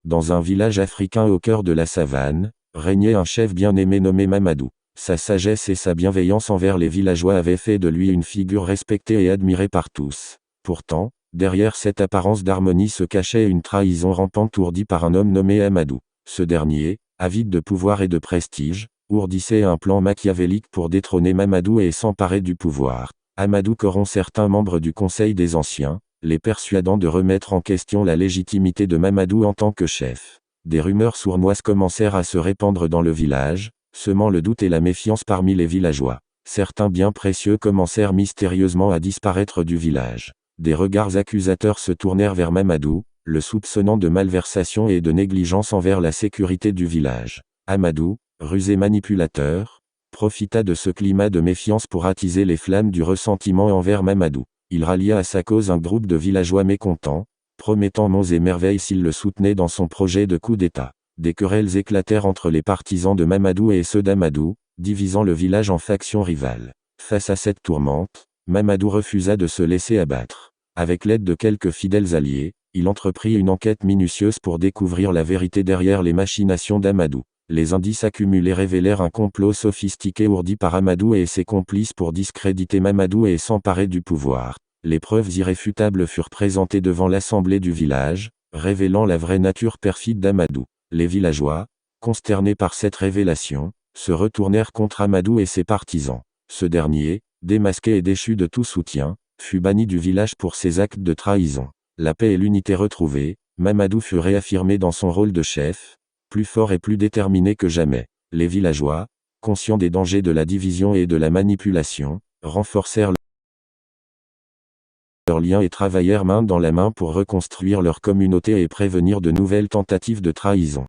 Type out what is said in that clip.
Dans un village africain au cœur de la savane, régnait un chef bien-aimé nommé Mamadou. Sa sagesse et sa bienveillance envers les villageois avaient fait de lui une figure respectée et admirée par tous. Pourtant, derrière cette apparence d'harmonie se cachait une trahison rampante ourdie par un homme nommé Amadou. Ce dernier, avide de pouvoir et de prestige, ourdissait un plan machiavélique pour détrôner Mamadou et s'emparer du pouvoir. Amadou corrompt certains membres du Conseil des Anciens, les persuadant de remettre en question la légitimité de Mamadou en tant que chef. Des rumeurs sournoises commencèrent à se répandre dans le village, semant le doute et la méfiance parmi les villageois. Certains biens précieux commencèrent mystérieusement à disparaître du village. Des regards accusateurs se tournèrent vers Mamadou, le soupçonnant de malversation et de négligence envers la sécurité du village. Amadou, rusé manipulateur, profita de ce climat de méfiance pour attiser les flammes du ressentiment envers Mamadou. Il rallia à sa cause un groupe de villageois mécontents, promettant monts et merveilles s'il le soutenait dans son projet de coup d'État. Des querelles éclatèrent entre les partisans de Mamadou et ceux d'Amadou, divisant le village en factions rivales. Face à cette tourmente, Mamadou refusa de se laisser abattre. Avec l'aide de quelques fidèles alliés, il entreprit une enquête minutieuse pour découvrir la vérité derrière les machinations d'Amadou. Les indices accumulés révélèrent un complot sophistiqué ourdi par Amadou et ses complices pour discréditer Mamadou et s'emparer du pouvoir. Les preuves irréfutables furent présentées devant l'assemblée du village, révélant la vraie nature perfide d'Amadou. Les villageois, consternés par cette révélation, se retournèrent contre Amadou et ses partisans. Ce dernier, démasqué et déchu de tout soutien, fut banni du village pour ses actes de trahison. La paix et l'unité retrouvées, Mamadou fut réaffirmé dans son rôle de chef, plus fort et plus déterminé que jamais. Les villageois, conscients des dangers de la division et de la manipulation, renforcèrent leurs liens et travaillèrent main dans la main pour reconstruire leur communauté et prévenir de nouvelles tentatives de trahison.